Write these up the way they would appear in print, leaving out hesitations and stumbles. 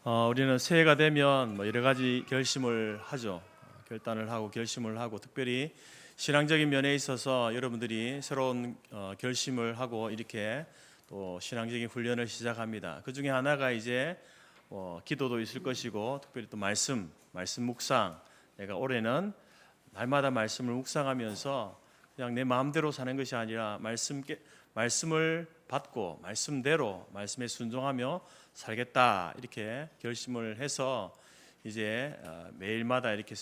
우리는 새해가 되면 여러 가지 결심을 하죠. 결단을 하고 결심을 하고, 특별히 신앙적인 면에 있어서 여러분들이 새로운 결심을 하고 이렇게 또 신앙적인 훈련을 시작합니다. 그 중에 하나가 이제 기도도 있을 것이고, 특별히 또 말씀 묵상. 내가 올해는 날마다 말씀을 묵상하면서 그냥 내 마음대로 사는 것이 아니라 말씀을 받고 말씀대로 말씀에 순종하며 살겠다, 이렇게 결심을 해서 이제 매일마다 이렇게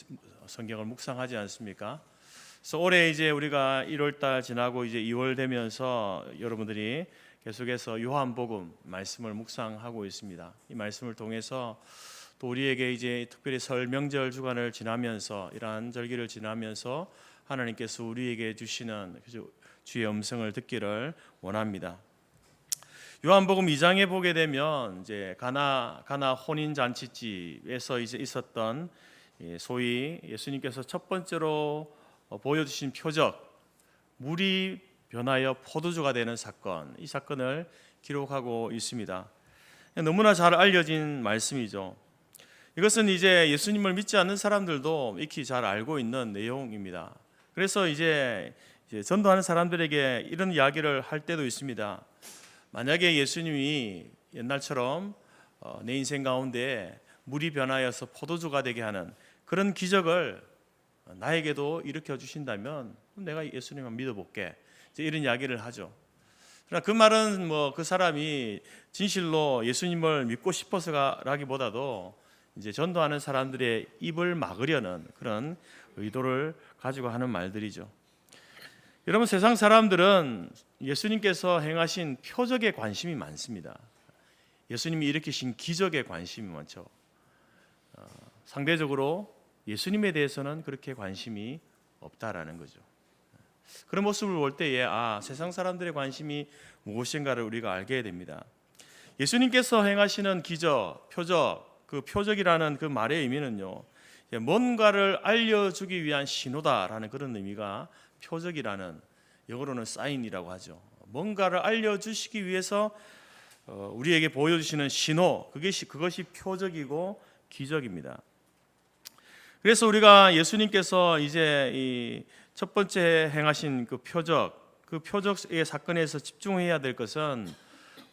성경을 묵상하지 않습니까? 그래서 올해 이제 우리가 1월달 지나고 이제 2월 되면서 여러분들이 계속해서 요한복음 말씀을 묵상하고 있습니다. 이 말씀을 통해서 또 우리에게 이제 특별히 설 명절 주간을 지나면서, 이러한 절기를 지나면서 하나님께서 우리에게 주시는 주의 음성을 듣기를 원합니다. 요한복음 2장에 보게 되면 이제 가나 혼인 잔치집에서 이제 있었던 소위 예수님께서 첫 번째로 보여주신 표적, 물이 변하여 포도주가 되는 사건, 이 사건을 기록하고 있습니다. 너무나 잘 알려진 말씀이죠. 이것은 이제 예수님을 믿지 않는 사람들도 익히 잘 알고 있는 내용입니다. 그래서 이제 전도하는 사람들에게 이런 이야기를 할 때도 있습니다. 만약에 예수님이 옛날처럼 내 인생 가운데 물이 변하여서 포도주가 되게 하는 그런 기적을 나에게도 일으켜 주신다면 내가 예수님을 믿어볼게, 이런 이야기를 하죠. 그러나 그 말은 그 사람이 진실로 예수님을 믿고 싶어서라기보다도 이제 전도하는 사람들의 입을 막으려는 그런 의도를 가지고 하는 말들이죠. 여러분, 세상 사람들은 예수님께서 행하신 표적에 관심이 많습니다. 예수님이 일으키신 기적에 관심이 많죠. 상대적으로 예수님에 대해서는 그렇게 관심이 없다라는 거죠. 그런 모습을 볼 때에 세상 사람들의 관심이 무엇인가를 우리가 알게 됩니다. 예수님께서 행하시는 기적, 표적, 그 표적이라는 그 말의 의미는요, 뭔가를 알려주기 위한 신호다라는 그런 의미가 표적이라는, 영어로는 사인이라고 하죠. 뭔가를 알려주시기 위해서 우리에게 보여주시는 신호, 그것이 표적이고 기적입니다. 그래서 우리가 예수님께서 이제 이 첫 번째 행하신 그 표적의 사건에서 집중해야 될 것은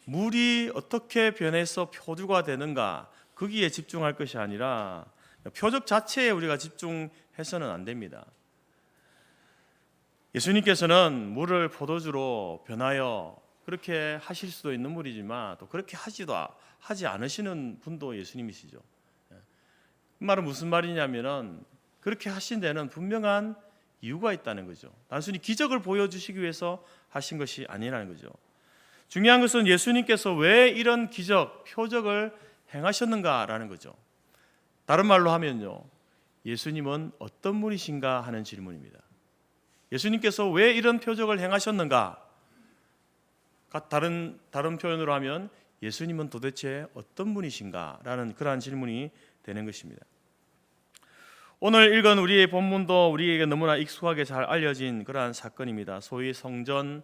물이 어떻게 변해서 포도주가 되는가, 거기에 집중할 것이 아니라 표적 자체에 우리가 집중해서는 안 됩니다. 예수님께서는 물을 포도주로 변하여 그렇게 하실 수도 있는 분이지만 또 그렇게 하지 않으시는 분도 예수님이시죠. 그 말은 무슨 말이냐면은 그렇게 하신 데는 분명한 이유가 있다는 거죠. 단순히 기적을 보여주시기 위해서 하신 것이 아니라는 거죠. 중요한 것은 예수님께서 왜 이런 기적, 표적을 행하셨는가라는 거죠. 다른 말로 하면요, 예수님은 어떤 분이신가 하는 질문입니다. 예수님께서 왜 이런 표적을 행하셨는가? 다른 표현으로 하면 예수님은 도대체 어떤 분이신가? 라는 그러한 질문이 되는 것입니다. 오늘 읽은 우리의 본문도 우리에게 너무나 익숙하게 잘 알려진 그러한 사건입니다. 소위 성전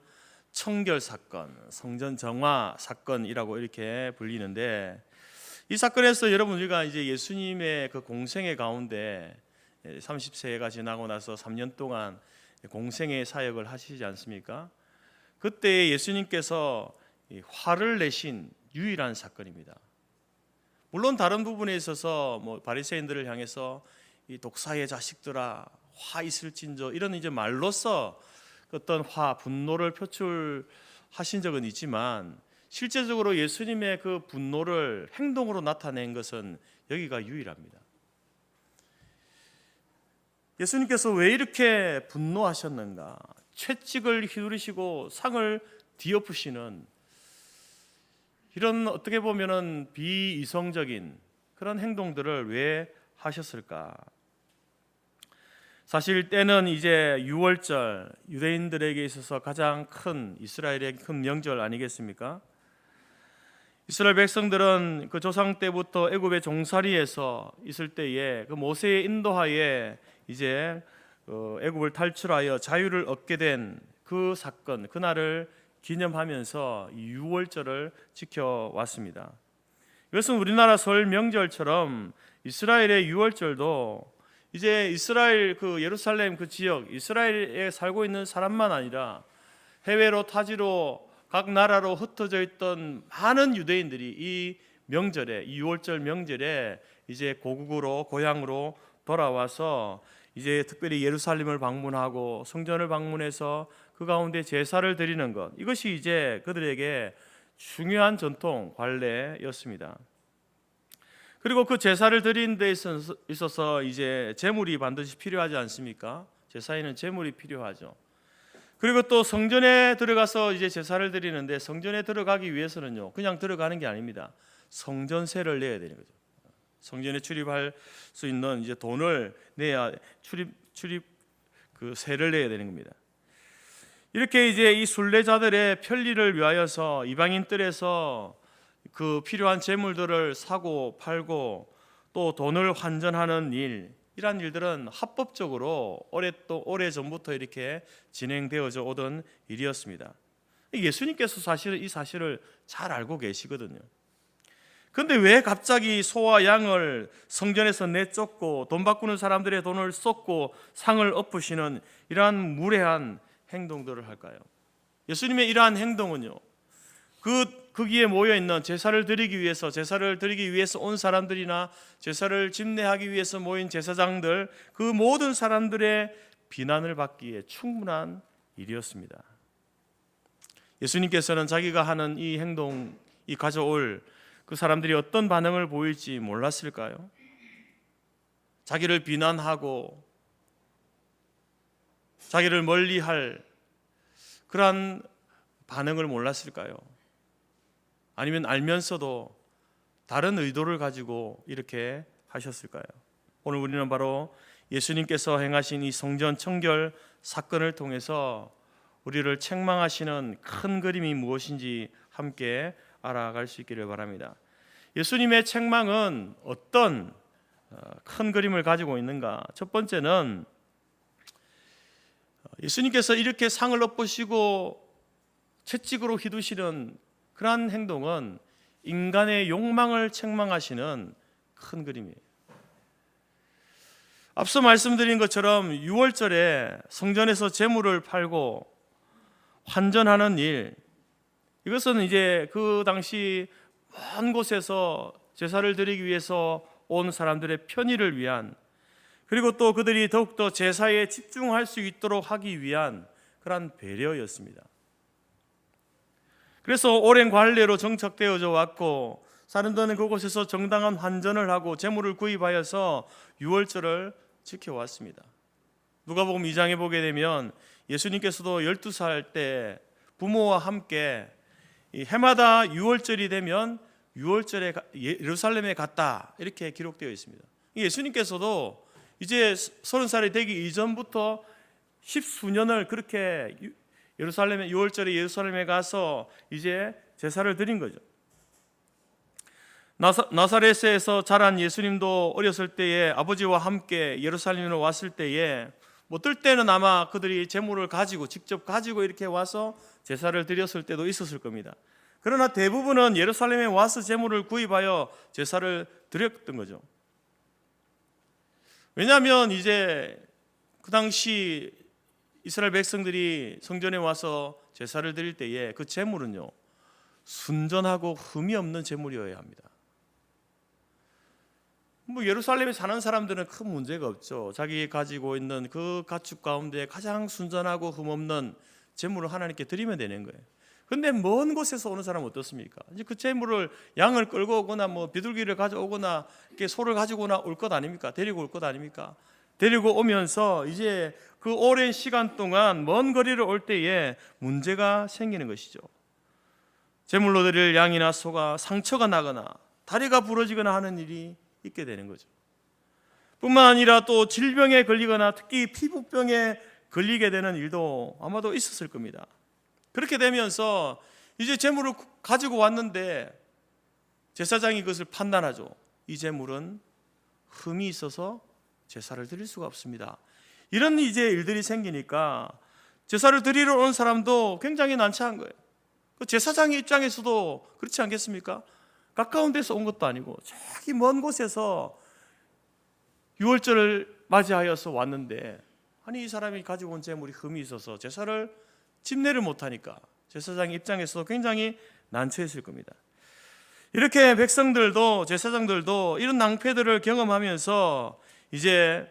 청결 사건, 성전 정화 사건이라고 이렇게 불리는데, 이 사건에서 여러분, 우리가 이제 예수님의 그 공생애 가운데 30세가 지나고 나서 3년 동안 공생애 사역을 하시지 않습니까? 그때 예수님께서 화를 내신 유일한 사건입니다. 물론 다른 부분에 있어서 바리새인들을 향해서 이 독사의 자식들아 화 있을진저, 이런 이제 말로써 어떤 분노를 표출하신 적은 있지만, 실제적으로 예수님의 그 분노를 행동으로 나타낸 것은 여기가 유일합니다. 예수님께서 왜 이렇게 분노하셨는가? 채찍을 휘두르시고 상을 뒤엎으시는 이런, 어떻게 보면은 비이성적인 그런 행동들을 왜 하셨을까? 사실 때는 이제 6월절, 유대인들에게 있어서 가장 큰, 이스라엘의 큰 명절 아니겠습니까? 이스라엘 백성들은 그 조상 때부터 애굽의 종살이에서 있을 때에 그 모세의 인도하에 이제 애굽을 탈출하여 자유를 얻게 된 그 사건, 그날을 기념하면서 6월절을 지켜왔습니다. 이것은 우리나라 설 명절처럼 이스라엘의 유월절도 이제 이스라엘 그 예루살렘 그 지역 이스라엘에 살고 있는 사람만 아니라 해외로 타지로 각 나라로 흩어져 있던 많은 유대인들이 이 명절에 이 유월절 명절에 이제 고국으로 고향으로 돌아와서 이제 특별히 예루살렘을 방문하고 성전을 방문해서 그 가운데 제사를 드리는 것, 이것이 이제 그들에게 중요한 전통 관례였습니다. 그리고 그 제사를 드리는 데 있어서 이제 제물이 반드시 필요하지 않습니까? 제사에는 제물이 필요하죠. 그리고 또 성전에 들어가서 이제 제사를 드리는데 성전에 들어가기 위해서는요, 그냥 들어가는 게 아닙니다. 성전세를 내야 되는 거죠. 성전에 출입할 수 있는 이제 돈을 내야 출입 그 세를 내야 되는 겁니다. 이렇게 이제 이 순례자들의 편리를 위하여서 이방인 뜰에서 그 필요한 재물들을 사고 팔고 또 돈을 환전하는 일, 이러한 일들은 합법적으로 오래 전부터 이렇게 진행되어져 오던 일이었습니다. 예수님께서 사실은 이 사실을 잘 알고 계시거든요. 그런데 왜 갑자기 소와 양을 성전에서 내쫓고 돈 바꾸는 사람들의 돈을 쏟고 상을 엎으시는 이러한 무례한 행동들을 할까요? 예수님의 이러한 행동은요, 거기에 모여 있는 제사를 드리기 위해서 온 사람들이나 제사를 집례하기 위해서 모인 제사장들, 그 모든 사람들의 비난을 받기에 충분한 일이었습니다. 예수님께서는 자기가 하는 이 행동이 가져올 그 사람들이 어떤 반응을 보일지 몰랐을까요? 자기를 비난하고 자기를 멀리할 그러한 반응을 몰랐을까요? 아니면 알면서도 다른 의도를 가지고 이렇게 하셨을까요? 오늘 우리는 바로 예수님께서 행하신 이 성전 청결 사건을 통해서 우리를 책망하시는 큰 그림이 무엇인지 함께 알아갈 수 있기를 바랍니다. 예수님의 책망은 어떤 큰 그림을 가지고 있는가? 첫 번째는 예수님께서 이렇게 상을 엎으시고 채찍으로 휘두시는 그러한 행동은 인간의 욕망을 책망하시는 큰 그림이에요. 앞서 말씀드린 것처럼 6월절에 성전에서 제물을 팔고 환전하는 일, 이것은 이제 그 당시 먼 곳에서 제사를 드리기 위해서 온 사람들의 편의를 위한, 그리고 또 그들이 더욱더 제사에 집중할 수 있도록 하기 위한 그러한 배려였습니다. 그래서 오랜 관례로 정착되어져 왔고 사람들은 그곳에서 정당한 환전을 하고 제물을 구입하여서 유월절을 지켜왔습니다. 누가복음 2장에 보게 되면 예수님께서도 12살 때 부모와 함께 해마다 유월절이 되면 유월절에 예루살렘에 갔다, 이렇게 기록되어 있습니다. 예수님께서도 이제 30살이 되기 이전부터 십수년을 그렇게 예루살렘에 유월절에 예루살렘에 가서 이제 제사를 드린 거죠. 나사렛에서 자란 예수님도 어렸을 때에 아버지와 함께 예루살렘으로 왔을 때에 어떨 때는 아마 그들이 제물을 가지고 직접 가지고 이렇게 와서 제사를 드렸을 때도 있었을 겁니다. 그러나 대부분은 예루살렘에 와서 제물을 구입하여 제사를 드렸던 거죠. 왜냐하면 이제 그 당시 이스라엘 백성들이 성전에 와서 제사를 드릴 때에 그 제물은요, 순전하고 흠이 없는 제물이어야 합니다. 예루살렘에 사는 사람들은 큰 문제가 없죠. 자기 가지고 있는 그 가축 가운데 가장 순전하고 흠 없는 제물을 하나님께 드리면 되는 거예요. 근데 먼 곳에서 오는 사람은 어떻습니까? 이제 그 제물을 양을 끌고 오거나 비둘기를 가져오거나 이렇게 소를 가지고 올 것 아닙니까? 데리고 올 것 아닙니까? 데리고 오면서 이제 그 오랜 시간 동안 먼 거리를 올 때에 문제가 생기는 것이죠. 제물로 드릴 양이나 소가 상처가 나거나 다리가 부러지거나 하는 일이 있게 되는 거죠. 뿐만 아니라 또 질병에 걸리거나 특히 피부병에 걸리게 되는 일도 아마도 있었을 겁니다. 그렇게 되면서 이제 제물을 가지고 왔는데 제사장이 그것을 판단하죠. 이 제물은 흠이 있어서 제사를 드릴 수가 없습니다. 이런 이제 일들이 생기니까 제사를 드리러 온 사람도 굉장히 난처한 거예요. 그 제사장의 입장에서도 그렇지 않겠습니까? 가까운 데서 온 것도 아니고 저기 먼 곳에서 유월절을 맞이하여서 왔는데, 아니 이 사람이 가지고 온 재물이 흠이 있어서 제사를 집례를 못하니까 제사장 입장에서도 굉장히 난처했을 겁니다. 이렇게 백성들도 제사장들도 이런 낭패들을 경험하면서 이제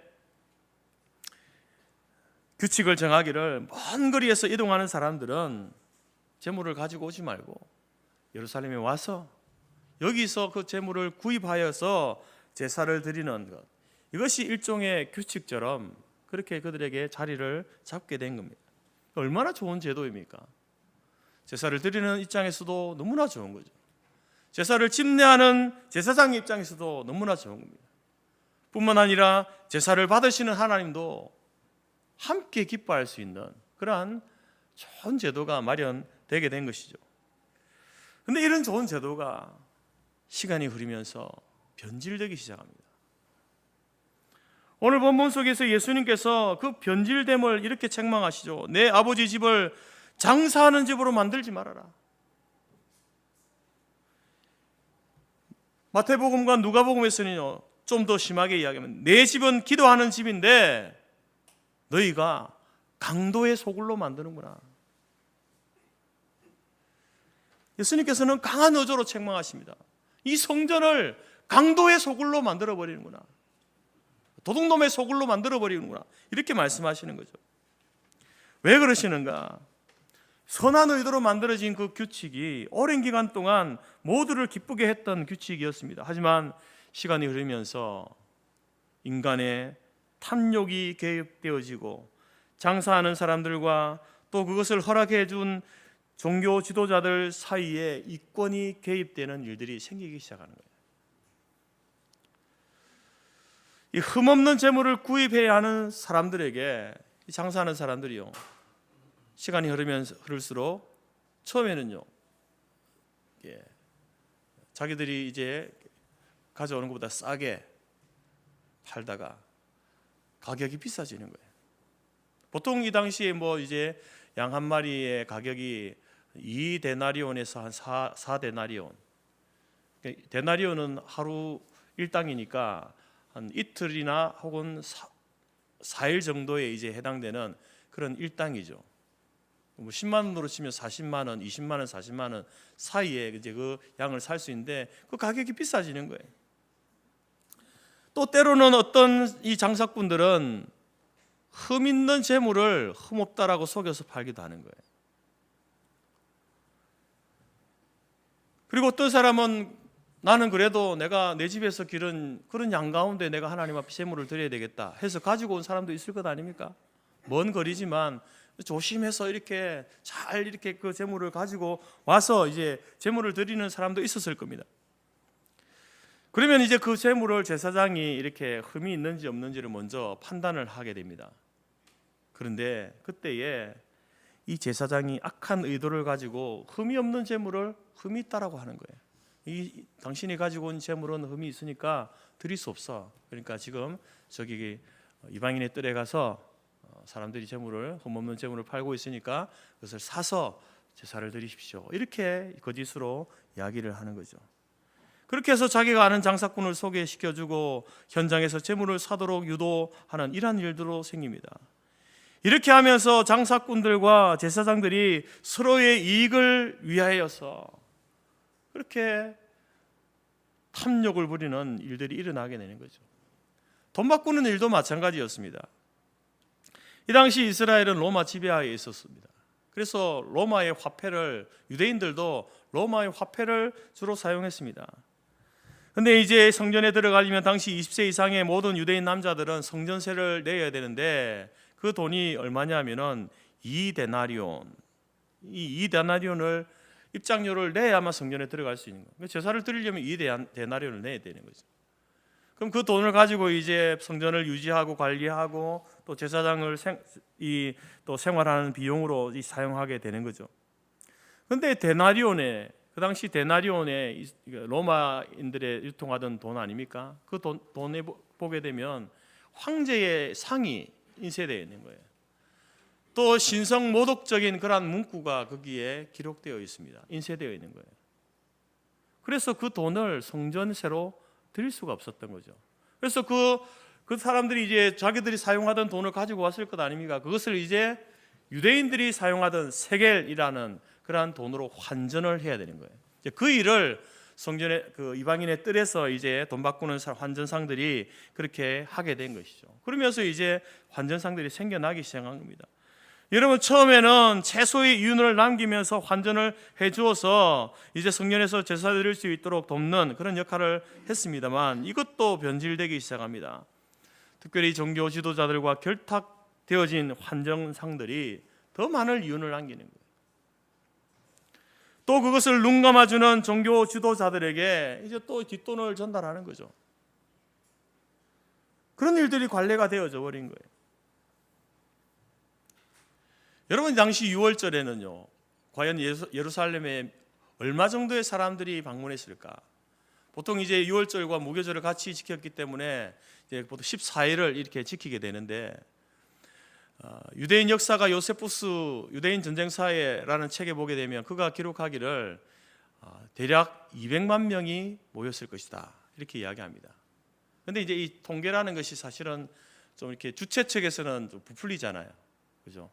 규칙을 정하기를, 먼 거리에서 이동하는 사람들은 재물을 가지고 오지 말고 예루살렘에 와서 여기서 그 재물을 구입하여서 제사를 드리는 것, 이것이 일종의 규칙처럼 그렇게 그들에게 자리를 잡게 된 겁니다. 얼마나 좋은 제도입니까? 제사를 드리는 입장에서도 너무나 좋은 거죠. 제사를 집례하는 제사장 입장에서도 너무나 좋은 겁니다. 뿐만 아니라 제사를 받으시는 하나님도 함께 기뻐할 수 있는 그러한 좋은 제도가 마련되게 된 것이죠. 그런데 이런 좋은 제도가 시간이 흐르면서 변질되기 시작합니다. 오늘 본문 속에서 예수님께서 그 변질됨을 이렇게 책망하시죠. 내 아버지 집을 장사하는 집으로 만들지 말아라. 마태복음과 누가복음에서는요, 좀 더 심하게 이야기하면 내 집은 기도하는 집인데 너희가 강도의 소굴로 만드는구나. 예수님께서는 강한 어조로 책망하십니다. 이 성전을 강도의 소굴로 만들어버리는구나, 도둑놈의 소굴로 만들어버리는구나, 이렇게 말씀하시는 거죠. 왜 그러시는가? 선한 의도로 만들어진 그 규칙이 오랜 기간 동안 모두를 기쁘게 했던 규칙이었습니다. 하지만 시간이 흐르면서 인간의 탐욕이 개입되어지고 장사하는 사람들과 또 그것을 허락해 준 종교 지도자들 사이에 이권이 개입되는 일들이 생기기 시작하는 거예요. 이 흠없는 재물을 구입해야 하는 사람들에게, 장사하는 사람들이요, 시간이 흐를수록 처음에는요, 자기들이 이제 가져오는 것보다 싸게 팔다가 가격이 비싸지는 거예요. 보통 이 당시에 이제 양 한 마리의 가격이 2데나리온에서 한 4데나리온. 데나리온은 하루 일당이니까 한 이틀이나 혹은 4일 정도에 이제 해당되는 그런 일당이죠. 10만 원으로 치면 40만 원, 20만 원, 40만 원 사이에 이제 그 양을 살 수 있는데 그 가격이 비싸지는 거예요. 또 때로는 어떤 이 장사꾼들은 흠 있는 재물을 흠없다라고 속여서 팔기도 하는 거예요. 그리고 어떤 사람은 나는 그래도 내가 내 집에서 기른 그런 양 가운데 내가 하나님 앞에 재물을 드려야 되겠다 해서 가지고 온 사람도 있을 것 아닙니까? 먼 거리지만 조심해서 이렇게 잘 이렇게 그 재물을 가지고 와서 이제 재물을 드리는 사람도 있었을 겁니다. 그러면 이제 그 재물을 제사장이 이렇게 흠이 있는지 없는지를 먼저 판단을 하게 됩니다. 그런데 그때에 이 제사장이 악한 의도를 가지고 흠이 없는 재물을 흠이 있다라고 하는 거예요. 이 당신이 가지고 온 재물은 흠이 있으니까 드릴 수 없어. 그러니까 지금 저기 이방인의 뜰에 가서 사람들이 재물을, 흠 없는 재물을 팔고 있으니까 그것을 사서 제사를 드리십시오. 이렇게 거짓으로 이야기를 하는 거죠. 그렇게 해서 자기가 아는 장사꾼을 소개시켜주고 현장에서 재물을 사도록 유도하는 이러한 일들로 생깁니다. 이렇게 하면서 장사꾼들과 제사장들이 서로의 이익을 위하여서 그렇게 탐욕을 부리는 일들이 일어나게 되는 거죠. 돈 바꾸는 일도 마찬가지였습니다. 이 당시 이스라엘은 로마 지배하에 있었습니다. 그래서 로마의 화폐를, 유대인들도 로마의 화폐를 주로 사용했습니다. 근데 이제 성전에 들어가려면 당시 20세 이상의 모든 유대인 남자들은 성전세를 내야 되는데 그 돈이 얼마냐면은 2데나리온. 이 2데나리온을 입장료를 내야만 성전에 들어갈 수 있는 거예요. 제사를 드리려면 2데나리온을 내야 되는 거죠. 그럼 그 돈을 가지고 이제 성전을 유지하고 관리하고 또 제사장을 또 생활하는 비용으로 사용하게 되는 거죠. 그런데 데나리온에, 그 당시 데나리온에 로마인들의 유통하던 돈 아닙니까? 그 돈에 보게 되면 황제의 상이 인쇄되어 있는 거예요. 또 신성 모독적인 그러한 문구가 거기에 기록되어 있습니다. 인쇄되어 있는 거예요. 그래서 그 돈을 성전세로 드릴 수가 없었던 거죠. 그래서 그 사람들이 이제 자기들이 사용하던 돈을 가지고 왔을 것 아닙니까? 그것을 이제 유대인들이 사용하던 세겔이라는 그러한 돈으로 환전을 해야 되는 거예요. 이제 그 일을 성전의 그 이방인의 뜰에서 이제 돈 바꾸는 환전상들이 그렇게 하게 된 것이죠. 그러면서 이제 환전상들이 생겨나기 시작한 겁니다. 여러분, 처음에는 최소의 이윤을 남기면서 환전을 해주어서 이제 성전에서 제사 드릴 수 있도록 돕는 그런 역할을 했습니다만, 이것도 변질되기 시작합니다. 특별히 종교 지도자들과 결탁되어진 환전상들이 더 많은 이윤을 남기는 거예요. 또 그것을 눈 감아주는 종교 지도자들에게 이제 또 뒷돈을 전달하는 거죠. 그런 일들이 관례가 되어져 버린 거예요. 여러분, 당시 6월절에는요, 과연 예루살렘에 얼마 정도의 사람들이 방문했을까? 보통 이제 6월절과 무교절을 같이 지켰기 때문에 이제 보통 14일을 이렇게 지키게 되는데, 유대인 역사가 요세푸스 유대인 전쟁사회라는 책에 보게 되면 그가 기록하기를 대략 200만 명이 모였을 것이다, 이렇게 이야기합니다. 그런데 이제 이 통계라는 것이 사실은 좀 이렇게 주최 측에서는 좀 부풀리잖아요, 그죠?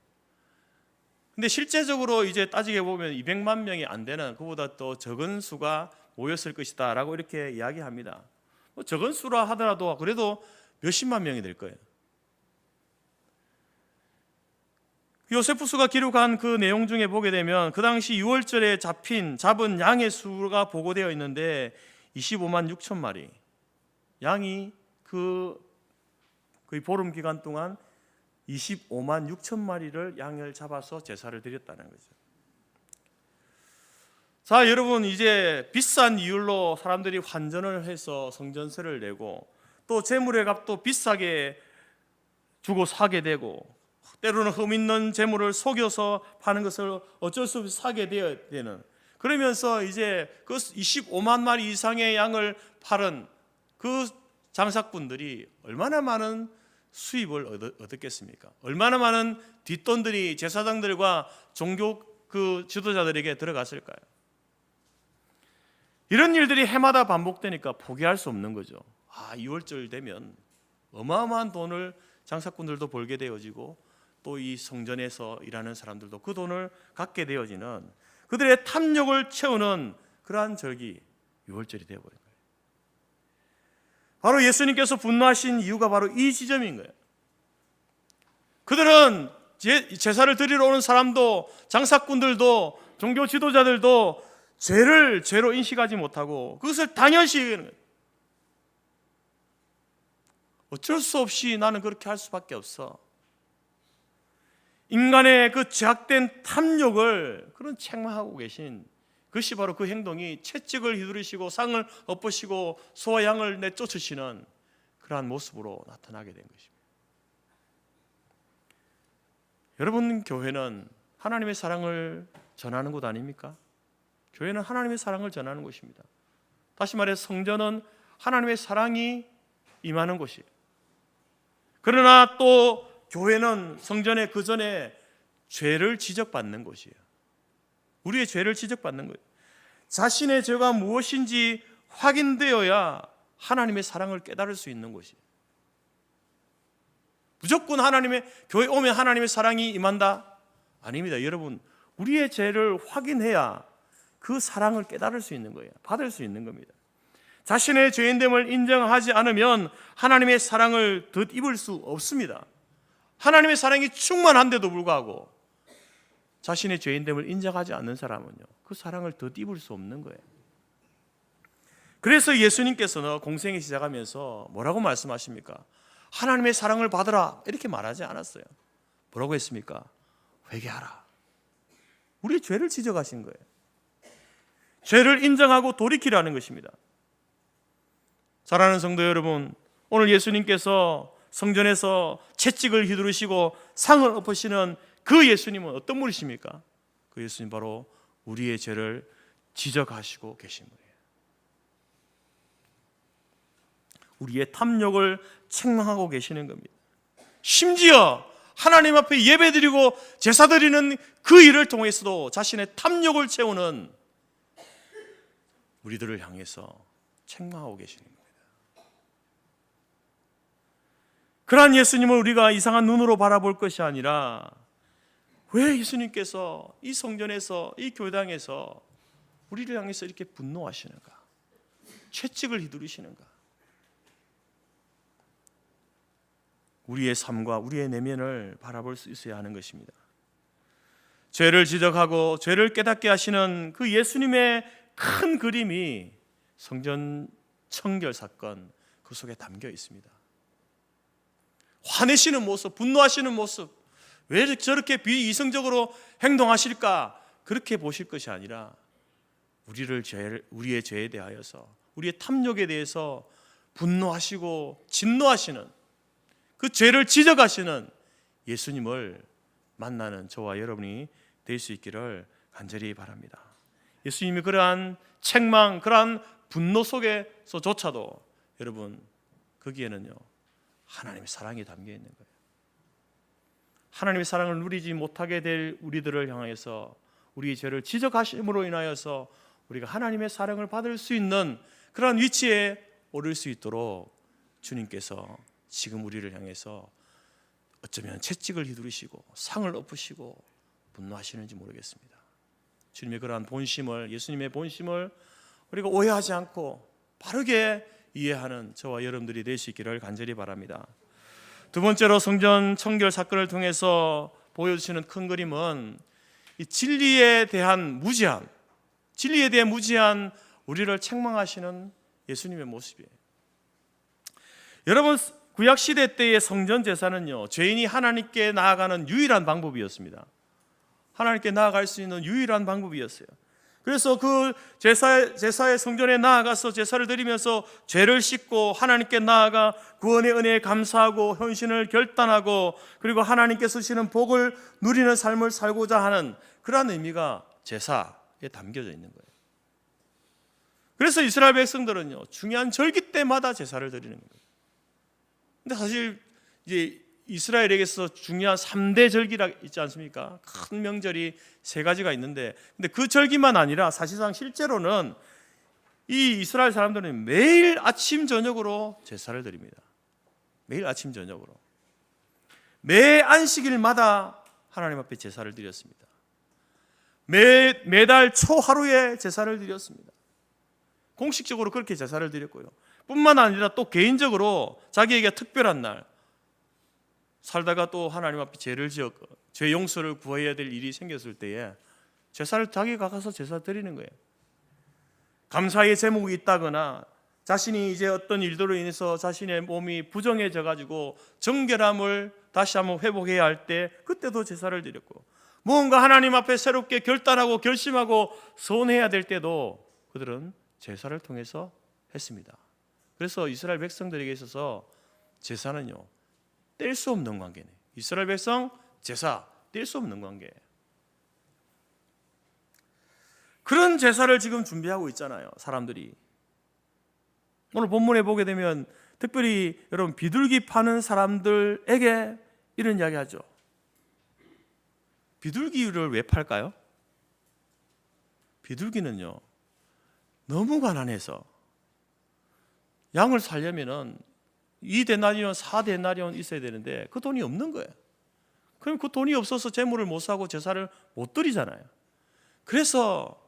근데 실제적으로 이제 따지게 보면 200만 명이 안 되는, 그보다 또 적은 수가 모였을 것이다라고 이렇게 이야기합니다. 뭐 적은 수라 하더라도 그래도 몇십만 명이 될 거예요. 요세푸스가 기록한 그 내용 중에 보게 되면 그 당시 6월절에 잡은 양의 수가 보고되어 있는데 25만 6천 마리. 양이 거의 보름 기간 동안 25만 6천 마리를 양을 잡아서 제사를 드렸다는 거죠. 자, 여러분, 이제 비싼 이율로 사람들이 환전을 해서 성전세를 내고 또 재물의 값도 비싸게 주고 사게 되고, 때로는 흠 있는 재물을 속여서 파는 것을 어쩔 수 없이 사게 되는, 그러면서 이제 그 25만 마리 이상의 양을 팔은 그 장사꾼들이 얼마나 많은 수입을 얻었겠습니까? 얼마나 많은 뒷돈들이 제사장들과 종교 그 지도자들에게 들어갔을까요? 이런 일들이 해마다 반복되니까 포기할 수 없는 거죠. 2월절 되면 어마어마한 돈을 장사꾼들도 벌게 되어지고 또 이 성전에서 일하는 사람들도 그 돈을 갖게 되어지는, 그들의 탐욕을 채우는 그러한 절기 6월절이 되어버린 거예요. 바로 예수님께서 분노하신 이유가 바로 이 지점인 거예요. 그들은 제사를 드리러 오는 사람도, 장사꾼들도, 종교 지도자들도 죄를 죄로 인식하지 못하고 그것을 당연시 여기는 거예요. 어쩔 수 없이 나는 그렇게 할 수밖에 없어. 인간의 그 죄악된 탐욕을 그런 책망하고 계신, 그것이 바로 그 행동이 채찍을 휘두르시고 상을 엎으시고 소와 양을 내쫓으시는 그러한 모습으로 나타나게 된 것입니다. 여러분, 교회는 하나님의 사랑을 전하는 곳 아닙니까? 교회는 하나님의 사랑을 전하는 곳입니다. 다시 말해 성전은 하나님의 사랑이 임하는 곳이에요. 그러나 또 교회는 성전의 그 전에 죄를 지적받는 곳이에요. 우리의 죄를 지적받는 거예요. 자신의 죄가 무엇인지 확인되어야 하나님의 사랑을 깨달을 수 있는 곳이에요. 무조건 교회 오면 하나님의 사랑이 임한다? 아닙니다. 여러분, 우리의 죄를 확인해야 그 사랑을 깨달을 수 있는 거예요. 받을 수 있는 겁니다. 자신의 죄인됨을 인정하지 않으면 하나님의 사랑을 덧입을 수 없습니다. 하나님의 사랑이 충만한데도 불구하고 자신의 죄인됨을 인정하지 않는 사람은요, 그 사랑을 덧입을 수 없는 거예요. 그래서 예수님께서는 공생애 시작하면서 뭐라고 말씀하십니까? 하나님의 사랑을 받으라, 이렇게 말하지 않았어요. 뭐라고 했습니까? 회개하라. 우리의 죄를 지적하신 거예요. 죄를 인정하고 돌이키라는 것입니다. 사랑하는 성도 여러분, 오늘 예수님께서 성전에서 채찍을 휘두르시고 상을 엎으시는 그 예수님은 어떤 분이십니까? 그 예수님 바로 우리의 죄를 지적하시고 계신 분이에요. 우리의 탐욕을 책망하고 계시는 겁니다. 심지어 하나님 앞에 예배드리고 제사드리는 그 일을 통해서도 자신의 탐욕을 채우는 우리들을 향해서 책망하고 계시는 겁니다. 그러한 예수님을 우리가 이상한 눈으로 바라볼 것이 아니라 왜 예수님께서 이 성전에서, 이 교당에서 우리를 향해서 이렇게 분노하시는가, 채찍을 휘두르시는가? 우리의 삶과 우리의 내면을 바라볼 수 있어야 하는 것입니다. 죄를 지적하고 죄를 깨닫게 하시는 그 예수님의 큰 그림이 성전 청결 사건 그 속에 담겨 있습니다. 화내시는 모습, 분노하시는 모습, 왜 저렇게 비이성적으로 행동하실까? 그렇게 보실 것이 아니라 우리의 죄에 대하여서, 우리의 탐욕에 대해서 분노하시고 진노하시는, 그 죄를 지적하시는 예수님을 만나는 저와 여러분이 될 수 있기를 간절히 바랍니다. 예수님이 그러한 책망, 그러한 분노 속에서조차도 여러분, 거기에는요 하나님의 사랑이 담겨 있는 거예요. 하나님의 사랑을 누리지 못하게 될 우리들을 향해서 우리의 죄를 지적하심으로 인하여서 우리가 하나님의 사랑을 받을 수 있는 그런 위치에 오를 수 있도록 주님께서 지금 우리를 향해서 어쩌면 채찍을 휘두르시고 상을 엎으시고 분노하시는지 모르겠습니다. 주님의 그러한 본심을, 예수님의 본심을 우리가 오해하지 않고 바르게 이해하는 저와 여러분들이 될 수 있기를 간절히 바랍니다. 두 번째로 성전 청결 사건을 통해서 보여주시는 큰 그림은 이 진리에 대한 무지한, 진리에 대한 무지한 우리를 책망하시는 예수님의 모습이에요. 여러분, 구약 시대 때의 성전 제사는요, 죄인이 하나님께 나아가는 유일한 방법이었습니다. 하나님께 나아갈 수 있는 유일한 방법이었어요. 그래서 그 제사의 성전에 나아가서 제사를 드리면서 죄를 씻고 하나님께 나아가 구원의 은혜에 감사하고 헌신을 결단하고 그리고 하나님께서 주시는 복을 누리는 삶을 살고자 하는 그러한 의미가 제사에 담겨져 있는 거예요. 그래서 이스라엘 백성들은요, 중요한 절기 때마다 제사를 드리는 거예요. 근데 사실 이제 이스라엘에게서 중요한 3대 절기가 있지 않습니까? 큰 명절이 3가지가 있는데, 근데 그 절기만 아니라 사실상 실제로는 이 이스라엘 사람들은 매일 아침 저녁으로 제사를 드립니다. 매일 아침 저녁으로. 매 안식일마다 하나님 앞에 제사를 드렸습니다. 매달 초하루에 제사를 드렸습니다. 공식적으로 그렇게 제사를 드렸고요. 뿐만 아니라 또 개인적으로 자기에게 특별한 날, 살다가 또 하나님 앞에 죄를 지어 죄 용서를 구해야 될 일이 생겼을 때에 제사를 자기가 가서 제사 드리는 거예요. 감사의 제목이 있다거나 자신이 이제 어떤 일들로 인해서 자신의 몸이 부정해져 가지고 정결함을 다시 한번 회복해야 할 때 그때도 제사를 드렸고, 무언가 하나님 앞에 새롭게 결단하고 결심하고 선해야 될 때도 그들은 제사를 통해서 했습니다. 그래서 이스라엘 백성들에게 있어서 제사는요, 뗄 수 없는 관계네요. 이스라엘 백성 제사 뗄 수 없는 관계예요. 그런 제사를 지금 준비하고 있잖아요, 사람들이. 오늘 본문에 보게 되면 특별히 여러분 비둘기 파는 사람들에게 이런 이야기 하죠. 비둘기를 왜 팔까요? 비둘기는요, 너무 가난해서 양을 살려면은 2데나리온, 4데나리온 있어야 되는데 그 돈이 없는 거예요. 그럼 그 돈이 없어서 제물을 못 사고 제사를 못 드리잖아요. 그래서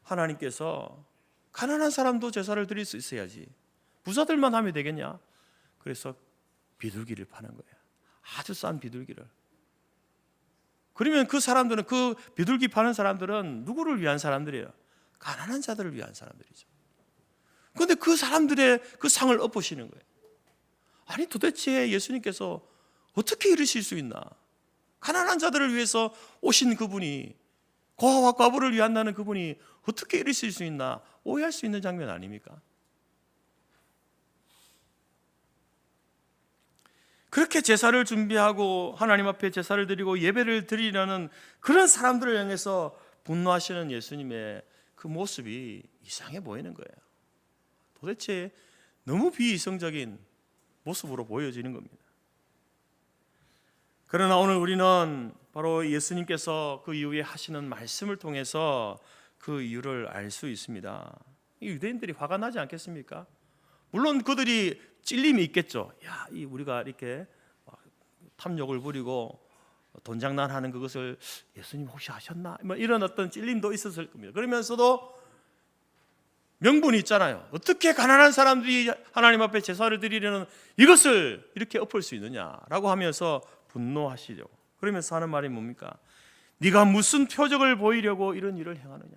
하나님께서 가난한 사람도 제사를 드릴 수 있어야지, 부자들만 하면 되겠냐? 그래서 비둘기를 파는 거예요. 아주 싼 비둘기를. 그러면 그 사람들은, 그 비둘기 파는 사람들은 누구를 위한 사람들이에요? 가난한 자들을 위한 사람들이죠. 그런데 그 사람들의 그 상을 엎으시는 거예요. 아니 도대체 예수님께서 어떻게 이러실 수 있나? 가난한 자들을 위해서 오신 그분이, 고아와 과부를 위한다는 그분이 어떻게 이러실 수 있나? 오해할 수 있는 장면 아닙니까? 그렇게 제사를 준비하고 하나님 앞에 제사를 드리고 예배를 드리려는 그런 사람들을 향해서 분노하시는 예수님의 그 모습이 이상해 보이는 거예요. 도대체 너무 비이성적인 모습으로 보여지는 겁니다. 그러나 오늘 우리는 바로 예수님께서 그 이후에 하시는 말씀을 통해서 그 이유를 알 수 있습니다. 이 유대인들이 화가 나지 않겠습니까? 물론 그들이 찔림이 있겠죠. 야, 이 우리가 이렇게 탐욕을 부리고 돈 장난하는 그것을 예수님 혹시 하셨나? 뭐 이런 어떤 찔림도 있었을 겁니다. 그러면서도 명분이 있잖아요. 어떻게 가난한 사람들이 하나님 앞에 제사를 드리려는 이것을 이렇게 엎을 수 있느냐라고 하면서 분노하시죠. 그러면서 하는 말이 뭡니까? 네가 무슨 표적을 보이려고 이런 일을 행하느냐?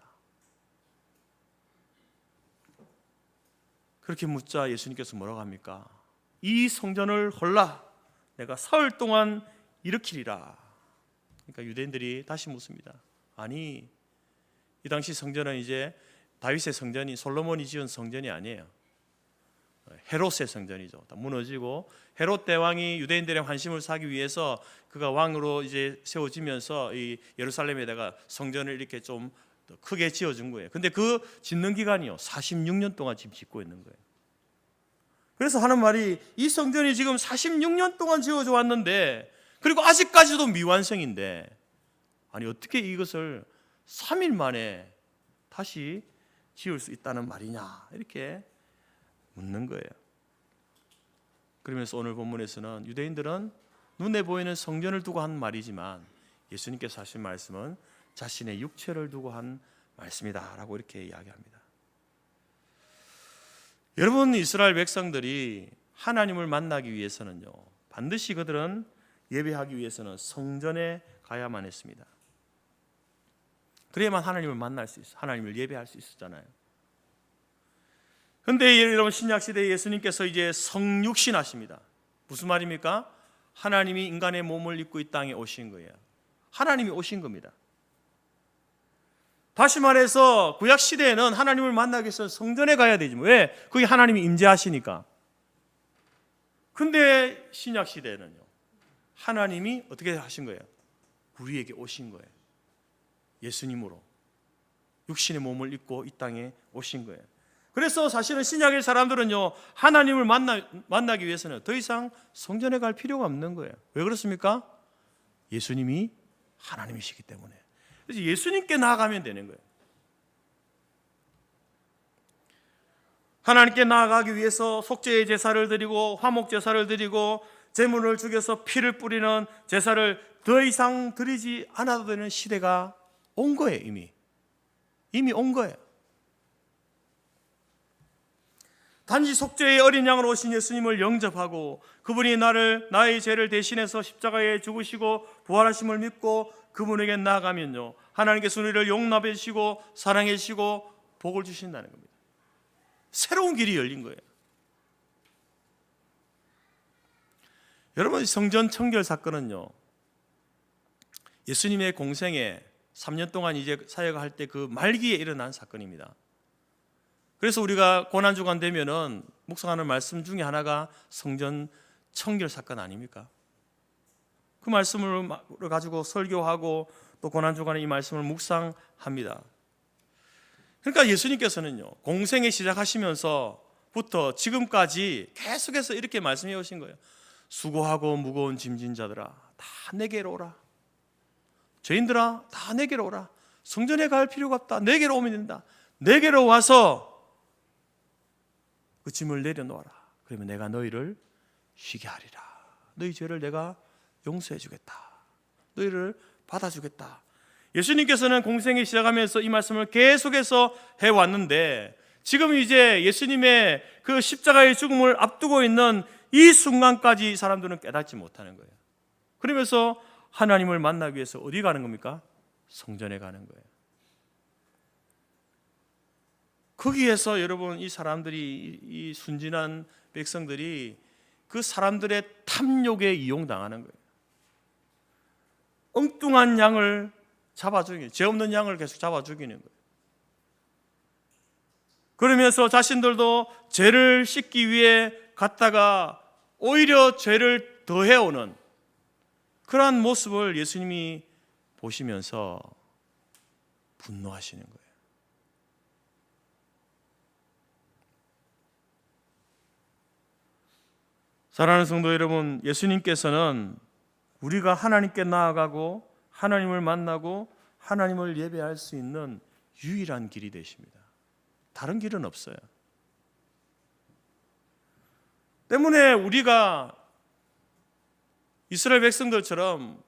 그렇게 묻자 예수님께서 뭐라고 합니까? 이 성전을 헐라 내가 사흘 동안 일으키리라. 그러니까 유대인들이 다시 묻습니다. 아니, 이 당시 성전은 이제 다윗의 성전이, 솔로몬이 지은 성전이 아니에요. 헤롯의 성전이죠. 다 무너지고 헤롯 대왕이 유대인들의 환심을 사기 위해서 그가 왕으로 이제 세워지면서 이 예루살렘에다가 성전을 이렇게 좀 크게 지어준 거예요. 근데 그 짓는 기간이요 46년 동안 지금 짓고 있는 거예요. 그래서 하는 말이 이 성전이 지금 46년 동안 지어져 왔는데 그리고 아직까지도 미완성인데 아니 어떻게 이것을 3일 만에 다시 지을 수 있다는 말이냐 이렇게 묻는 거예요. 그러면서 오늘 본문에서는 유대인들은 눈에 보이는 성전을 두고 한 말이지만 예수님께서 하신 말씀은 자신의 육체를 두고 한 말씀이다라고 이렇게 이야기합니다. 여러분, 이스라엘 백성들이 하나님을 만나기 위해서는요 반드시 그들은 예배하기 위해서는 성전에 가야만 했습니다. 그래야만 하나님을 만날 수 있어, 하나님을 예배할 수 있었잖아요. 그런데 여러분, 신약 시대에 예수님께서 이제 성육신하십니다. 무슨 말입니까? 하나님이 인간의 몸을 입고 이 땅에 오신 거예요. 하나님이 오신 겁니다. 다시 말해서 구약 시대에는 하나님을 만나기 위해서 성전에 가야 되지. 왜? 거기 하나님이 임재하시니까. 근데 신약 시대에는요 하나님이 어떻게 하신 거예요? 우리에게 오신 거예요. 예수님으로 육신의 몸을 입고 이 땅에 오신 거예요. 그래서 사실은 신약의 사람들은요 하나님을 만나기 위해서는 더 이상 성전에 갈 필요가 없는 거예요. 왜 그렇습니까? 예수님이 하나님이시기 때문에. 그래서 예수님께 나아가면 되는 거예요. 하나님께 나아가기 위해서 속죄의 제사를 드리고 화목 제사를 드리고 제물을 죽여서 피를 뿌리는 제사를 더 이상 드리지 않아도 되는 시대가 온 거예요. 이미 온 거예요. 단지 속죄의 어린 양으로 오신 예수님을 영접하고 그분이 나의 죄를 대신해서 십자가에 죽으시고 부활하심을 믿고 그분에게 나아가면요 하나님께서 우리를 용납해 주시고 사랑해 주시고 복을 주신다는 겁니다. 새로운 길이 열린 거예요. 여러분, 성전 청결 사건은요 예수님의 공생에 3년 동안 이제 사역할 때 그 말기에 일어난 사건입니다. 그래서 우리가 고난주간 되면은 묵상하는 말씀 중에 하나가 성전 청결 사건 아닙니까? 그 말씀을 가지고 설교하고 또 고난주간에 이 말씀을 묵상합니다. 그러니까 예수님께서는요 공생에 시작하시면서부터 지금까지 계속해서 이렇게 말씀해 오신 거예요. 수고하고 무거운 짐진 자들아 다 내게로 오라. 죄인들아 다 내게로 오라. 성전에 갈 필요가 없다. 내게로 오면 된다. 내게로 와서 그 짐을 내려놓아라. 그러면 내가 너희를 쉬게 하리라. 너희 죄를 내가 용서해 주겠다. 너희를 받아주겠다. 예수님께서는 공생이 시작하면서 이 말씀을 계속해서 해왔는데 지금 이제 예수님의 그 십자가의 죽음을 앞두고 있는 이 순간까지 사람들은 깨닫지 못하는 거예요. 그러면서 하나님을 만나기 위해서 어디 가는 겁니까? 성전에 가는 거예요. 거기에서 여러분 이 사람들이 이 순진한 백성들이 그 사람들의 탐욕에 이용당하는 거예요. 엉뚱한 양을 잡아 죽이는, 죄 없는 양을 계속 잡아 죽이는 거예요. 그러면서 자신들도 죄를 씻기 위해 갔다가 오히려 죄를 더해오는 그러한 모습을 예수님이 보시면서 분노하시는 거예요. 사랑하는 성도 여러분, 예수님께서는 우리가 하나님께 나아가고 하나님을 만나고 하나님을 예배할 수 있는 유일한 길이 되십니다. 다른 길은 없어요. 때문에 우리가 이스라엘 백성들처럼,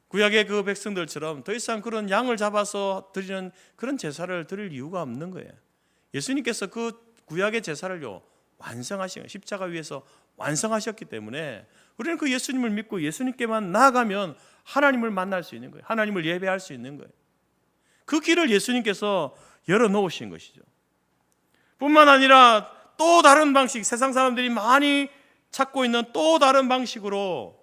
구약의 그 백성들처럼 더 이상 그런 양을 잡아서 드리는 그런 제사를 드릴 이유가 없는 거예요. 예수님께서 그 구약의 제사를요 완성하신, 십자가 위에서 완성하셨기 때문에 우리는 그 예수님을 믿고 예수님께만 나아가면 하나님을 만날 수 있는 거예요. 하나님을 예배할 수 있는 거예요. 그 길을 예수님께서 열어놓으신 것이죠. 뿐만 아니라 또 다른 방식, 세상 사람들이 많이 찾고 있는 또 다른 방식으로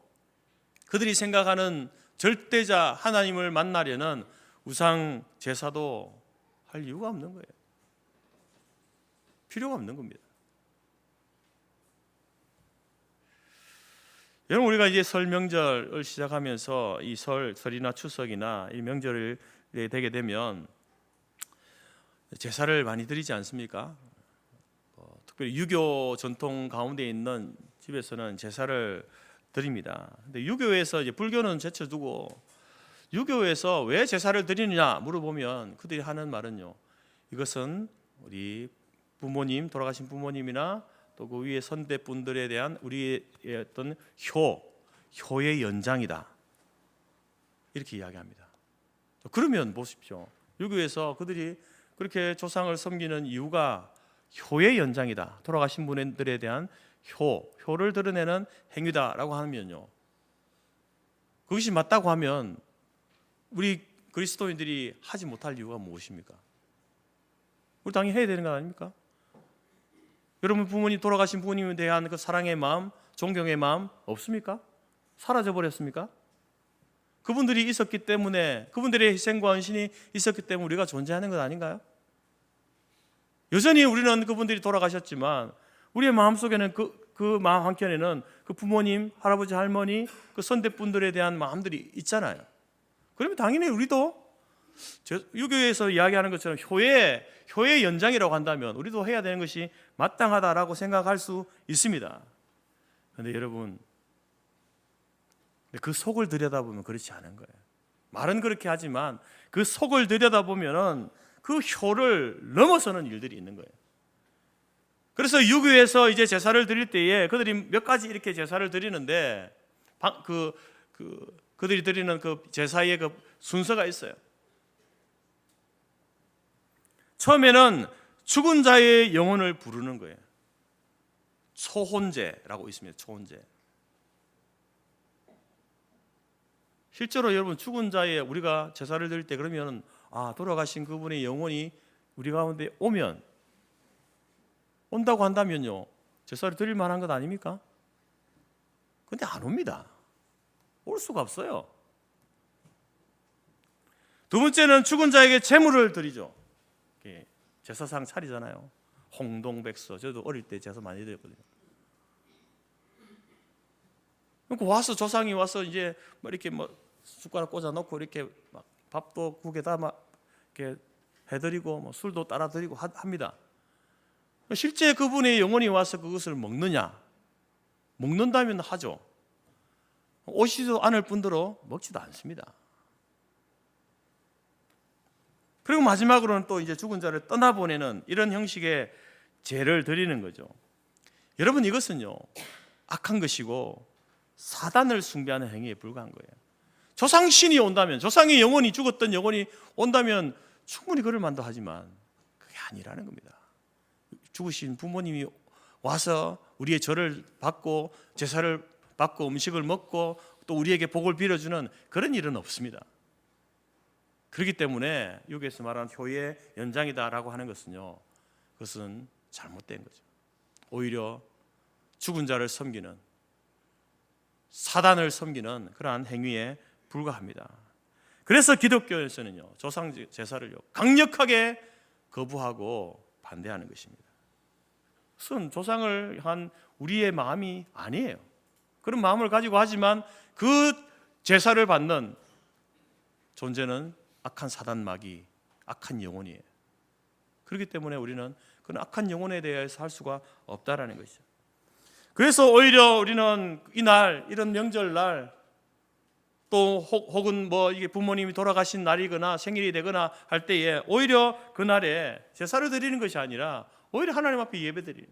그들이 생각하는 절대자 하나님을 만나려는 우상 제사도 할 이유가 없는 거예요. 필요가 없는 겁니다. 여러분, 우리가 이제 설 명절을 시작하면서 이 설이나 추석이나 이 명절이 되게 되면 제사를 많이 드리지 않습니까? 특별히 유교 전통 가운데 있는 집에서는 제사를 드립니다. 근데 유교에서 이제 불교는 제쳐두고 유교에서 왜 제사를 드리느냐 물어보면 그들이 하는 말은요, 이것은 우리 부모님, 돌아가신 부모님이나 또 그 위에 선대분들에 대한 우리의 어떤 효의 연장이다, 이렇게 이야기합니다. 그러면 보십시오, 유교에서 그들이 그렇게 조상을 섬기는 이유가 효의 연장이다, 돌아가신 분들에 대한 효를 드러내는 행위다라고 하면요, 그것이 맞다고 하면 우리 그리스도인들이 하지 못할 이유가 무엇입니까? 우리 당연히 해야 되는 거 아닙니까? 여러분, 부모님, 돌아가신 부모님에 대한 그 사랑의 마음, 존경의 마음 없습니까? 사라져 버렸습니까? 그분들이 있었기 때문에, 그분들의 희생과 헌신이 있었기 때문에 우리가 존재하는 것 아닌가요? 여전히 우리는 그분들이 돌아가셨지만 우리의 마음속에는 그 마음 한켠에는 그 부모님, 할아버지, 할머니, 그 선대분들에 대한 마음들이 있잖아요. 그러면 당연히 우리도 유교에서 이야기하는 것처럼 효의 연장이라고 한다면 우리도 해야 되는 것이 마땅하다라고 생각할 수 있습니다. 그런데 여러분, 그 속을 들여다보면 그렇지 않은 거예요. 말은 그렇게 하지만 그 속을 들여다보면은 그 효를 넘어서는 일들이 있는 거예요. 그래서 유교에서 이제 제사를 드릴 때에 그들이 몇 가지 이렇게 제사를 드리는데 그들이 드리는 그 제사의 그 순서가 있어요. 처음에는 죽은 자의 영혼을 부르는 거예요. 초혼제라고 있습니다. 초혼제. 실제로 여러분, 죽은 자의 우리가 제사를 드릴 때 그러면 돌아가신 그분의 영혼이 우리 가운데 온다고 한다면요, 제사를 드릴 만한 것 아닙니까? 근데 안 옵니다. 올 수가 없어요. 두 번째는 죽은 자에게 제물을 드리죠. 제사상 차리잖아요. 홍동백서. 저도 어릴 때 제사 많이 드렸거든요. 그러니까 와서 조상이 와서 이제 이렇게 숟가락 꽂아 놓고 이렇게 막 밥도 국에다 막 이렇게 해드리고 술도 따라 드리고 합니다. 실제 그분의 영혼이 와서 그것을 먹는다면 하죠. 오시지도 않을 뿐더러 먹지도 않습니다. 그리고 마지막으로는 또 이제 죽은 자를 떠나보내는 이런 형식의 제를 드리는 거죠. 여러분, 이것은요 악한 것이고 사단을 숭배하는 행위에 불과한 거예요. 조상신이 온다면, 조상의 영혼이, 죽었던 영혼이 온다면 충분히 그럴 만도 하지만 그게 아니라는 겁니다. 죽으신 부모님이 와서 우리의 절을 받고 제사를 받고 음식을 먹고 또 우리에게 복을 빌어주는 그런 일은 없습니다. 그렇기 때문에 여기에서 말하는 효의 연장이다라고 하는 것은요, 그것은 잘못된 거죠. 오히려 죽은 자를 섬기는, 사단을 섬기는 그러한 행위에 불과합니다. 그래서 기독교에서는요, 조상 제사를요 강력하게 거부하고 반대하는 것입니다. 그것은 조상을 한 우리의 마음이 아니에요. 그런 마음을 가지고 하지만 그 제사를 받는 존재는 악한 사단 마귀, 악한 영혼이에요. 그렇기 때문에 우리는 그런 악한 영혼에 대해서 할 수가 없다라는 것이죠. 그래서 오히려 우리는 이날, 이런 명절날 또 혹은 뭐 이게 부모님이 돌아가신 날이거나 생일이 되거나 할 때에 오히려 그날에 제사를 드리는 것이 아니라 오히려 하나님 앞에 예배드리는,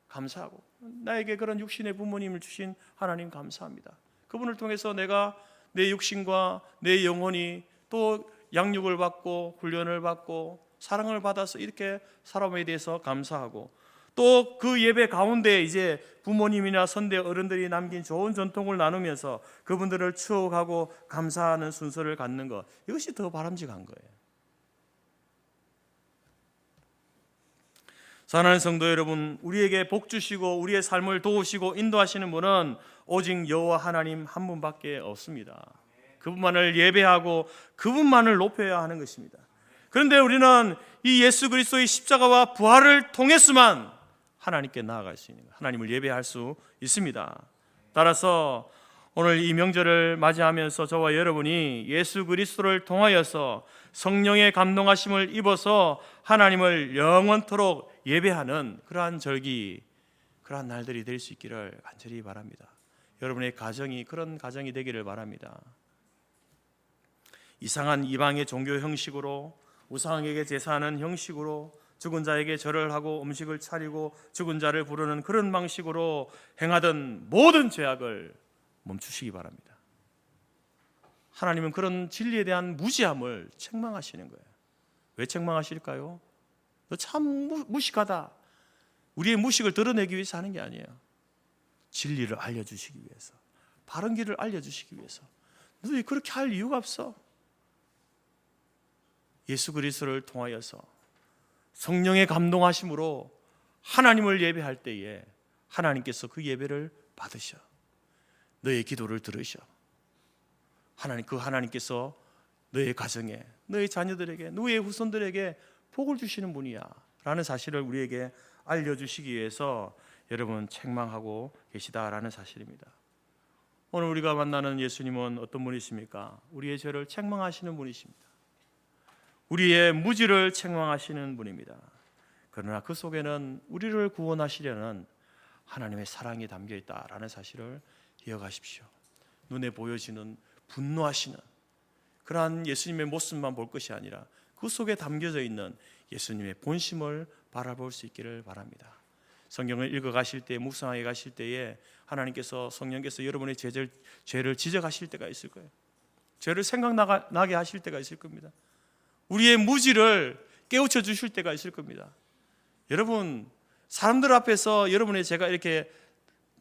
감사하고, 나에게 그런 육신의 부모님을 주신 하나님 감사합니다. 그분을 통해서 내가 내 육신과 내 영혼이 또 양육을 받고 훈련을 받고 사랑을 받아서 이렇게 살아옴에 대해서 감사하고, 또 그 예배 가운데 이제 부모님이나 선대 어른들이 남긴 좋은 전통을 나누면서 그분들을 추억하고 감사하는 순서를 갖는 것, 이것이 더 바람직한 거예요. 사랑하는 성도 여러분, 우리에게 복 주시고 우리의 삶을 도우시고 인도하시는 분은 오직 여호와 하나님 한 분밖에 없습니다. 그분만을 예배하고 그분만을 높여야 하는 것입니다. 그런데 우리는 이 예수 그리스도의 십자가와 부활을 통해서만 하나님께 나아갈 수 있는 거예요. 하나님을 예배할 수 있습니다. 따라서 오늘 이 명절을 맞이하면서 저와 여러분이 예수 그리스도를 통하여서 성령의 감동하심을 입어서 하나님을 영원토록 예배하는 그러한 절기, 그러한 날들이 될 수 있기를 간절히 바랍니다. 여러분의 가정이 그런 가정이 되기를 바랍니다. 이상한 이방의 종교 형식으로, 우상에게 제사하는 형식으로, 죽은 자에게 절을 하고 음식을 차리고 죽은 자를 부르는 그런 방식으로 행하던 모든 죄악을 멈추시기 바랍니다. 하나님은 그런 진리에 대한 무지함을 책망하시는 거예요. 왜 책망하실까요? 너 참 무식하다. 우리의 무식을 드러내기 위해서 하는 게 아니에요. 진리를 알려주시기 위해서, 바른 길을 알려주시기 위해서. 너희 그렇게 할 이유가 없어. 예수 그리스도를 통하여서 성령의 감동하심으로 하나님을 예배할 때에 하나님께서 그 예배를 받으셔. 너의 기도를 들으셔. 하나님께서 너의 가정에, 너의 자녀들에게, 너의 후손들에게 복을 주시는 분이야 라는 사실을 우리에게 알려주시기 위해서 여러분 책망하고 계시다라는 사실입니다. 오늘 우리가 만나는 예수님은 어떤 분이십니까? 우리의 죄를 책망하시는 분이십니다. 우리의 무지를 책망하시는 분입니다. 그러나 그 속에는 우리를 구원하시려는 하나님의 사랑이 담겨 있다라는 사실을 기억하십시오. 눈에 보여지는 분노하시는 그러한 예수님의 모습만 볼 것이 아니라 그 속에 담겨져 있는 예수님의 본심을 바라볼 수 있기를 바랍니다. 성경을 읽어가실 때, 묵상하게 가실 때에 하나님께서, 성령께서 여러분의 죄를 지적하실 때가 있을 거예요. 죄를 생각나게 하실 때가 있을 겁니다. 우리의 무지를 깨우쳐 주실 때가 있을 겁니다. 여러분, 사람들 앞에서 여러분의 죄가 이렇게,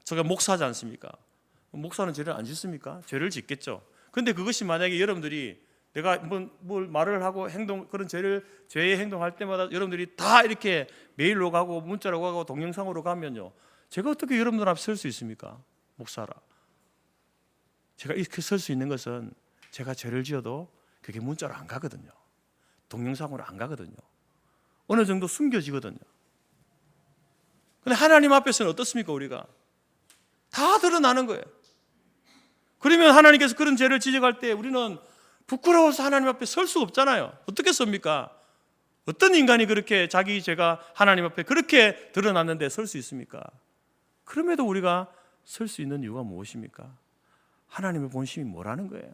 제가 목사하지 않습니까? 목사는 죄를 안 짓습니까? 죄를 짓겠죠. 근데 그것이 만약에 여러분들이 내가 뭘 말을 하고 그런 죄의 행동할 때마다 여러분들이 다 이렇게 메일로 가고 문자로 가고 동영상으로 가면요, 제가 어떻게 여러분들 앞에 설 수 있습니까? 목사라. 제가 이렇게 설 수 있는 것은 제가 죄를 지어도 그게 문자로 안 가거든요. 동영상으로 안 가거든요. 어느 정도 숨겨지거든요. 근데 하나님 앞에서는 어떻습니까? 우리가 다 드러나는 거예요. 그러면 하나님께서 그런 죄를 지적할 때 우리는 부끄러워서 하나님 앞에 설 수가 없잖아요. 어떻게 섭니까? 어떤 인간이 그렇게 자기 죄가 하나님 앞에 그렇게 드러났는데 설 수 있습니까? 그럼에도 우리가 설 수 있는 이유가 무엇입니까? 하나님의 본심이 뭐라는 거예요?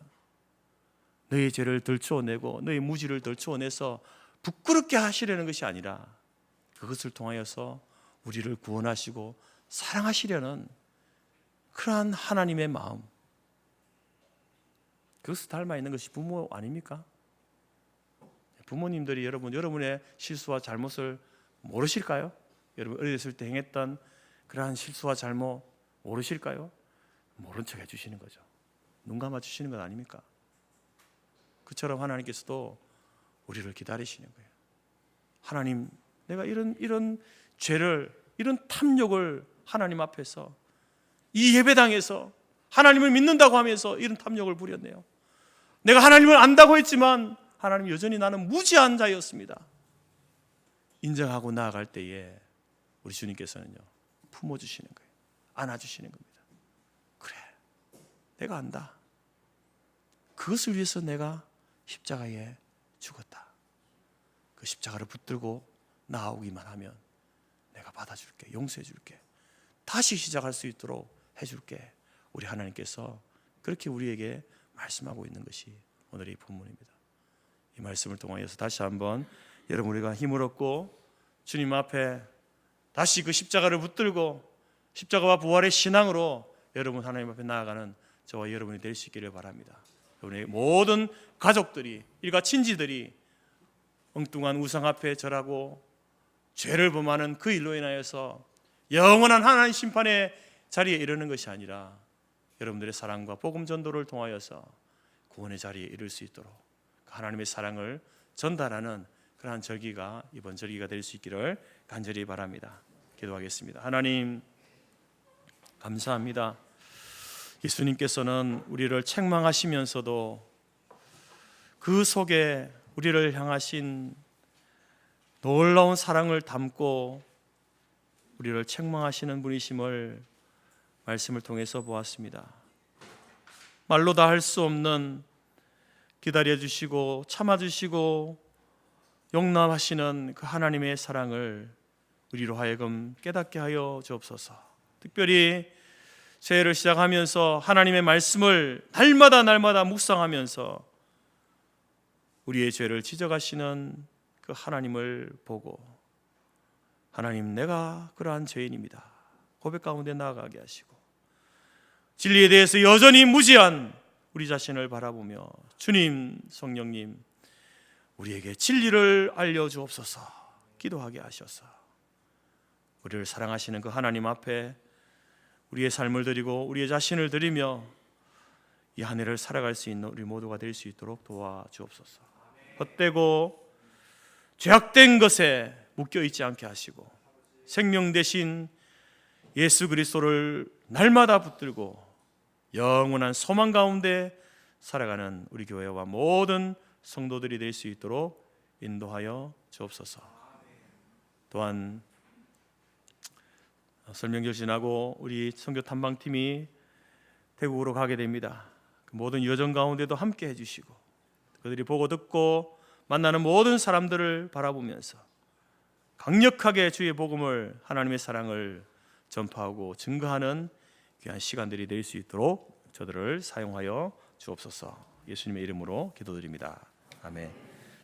너의 죄를 덜추어내고 너의 무지를 덜추어내서 부끄럽게 하시려는 것이 아니라 그것을 통하여서 우리를 구원하시고 사랑하시려는 그러한 하나님의 마음, 그것을 닮아 있는 것이 부모 아닙니까? 부모님들이 여러분의 실수와 잘못을 모르실까요? 여러분 어렸을 때 행했던 그러한 실수와 잘못 모르실까요? 모른 척 해주시는 거죠. 눈 감아 주시는 것 아닙니까? 그처럼 하나님께서도 우리를 기다리시는 거예요. 하나님, 내가 이런 죄를, 이런 탐욕을 하나님 앞에서, 이 예배당에서 하나님을 믿는다고 하면서 이런 탐욕을 부렸네요. 내가 하나님을 안다고 했지만 하나님, 여전히 나는 무지한 자였습니다. 인정하고 나아갈 때에 우리 주님께서는요, 품어주시는 거예요. 안아주시는 겁니다. 그래, 내가 안다. 그것을 위해서 내가 십자가에 죽었다. 그 십자가를 붙들고 나아오기만 하면 내가 받아줄게, 용서해줄게, 다시 시작할 수 있도록 해줄게. 우리 하나님께서 그렇게 우리에게 말씀하고 있는 것이 오늘의 본문입니다. 이 말씀을 통하여서 다시 한번 여러분 우리가 힘을 얻고 주님 앞에 다시 그 십자가를 붙들고 십자가와 부활의 신앙으로 여러분 하나님 앞에 나아가는 저와 여러분이 될 수 있기를 바랍니다. 여러분의 모든 가족들이, 일가 친지들이 엉뚱한 우상 앞에 절하고 죄를 범하는 그 일로 인하여서 영원한 하나님 심판의 자리에 이르는 것이 아니라 여러분들의 사랑과 복음 전도를 통하여서 구원의 자리에 이를 수 있도록 하나님의 사랑을 전달하는 그러한 절기가 이번 절기가 될 수 있기를 간절히 바랍니다. 기도하겠습니다. 하나님 감사합니다. 예수님께서는 우리를 책망하시면서도 그 속에 우리를 향하신 놀라운 사랑을 담고 우리를 책망하시는 분이심을 말씀을 통해서 보았습니다. 말로 다 할 수 없는 기다려주시고 참아주시고 용납하시는 그 하나님의 사랑을 우리로 하여금 깨닫게 하여 주옵소서. 특별히 새해를 시작하면서 하나님의 말씀을 날마다 묵상하면서 우리의 죄를 지적하시는 그 하나님을 보고 하나님, 내가 그러한 죄인입니다. 고백 가운데 나아가게 하시고 진리에 대해서 여전히 무지한 우리 자신을 바라보며 주님, 성령님, 우리에게 진리를 알려주옵소서. 기도하게 하셔서 우리를 사랑하시는 그 하나님 앞에 우리의 삶을 드리고 우리의 자신을 드리며 이 한 해를 살아갈 수 있는 우리 모두가 될 수 있도록 도와주옵소서. 헛되고 죄악된 것에 묶여있지 않게 하시고 생명 대신 예수 그리스도를 날마다 붙들고 영원한 소망 가운데 살아가는 우리 교회와 모든 성도들이 될 수 있도록 인도하여 주옵소서. 또한 설명절 지나고 우리 선교 탐방팀이 태국으로 가게 됩니다. 그 모든 여정 가운데도 함께 해주시고 그들이 보고 듣고 만나는 모든 사람들을 바라보면서 강력하게 주의 복음을, 하나님의 사랑을 전파하고 증거하는 귀한 시간들이 될 수 있도록 저들을 사용하여 주옵소서. 예수님의 이름으로 기도드립니다. 아멘.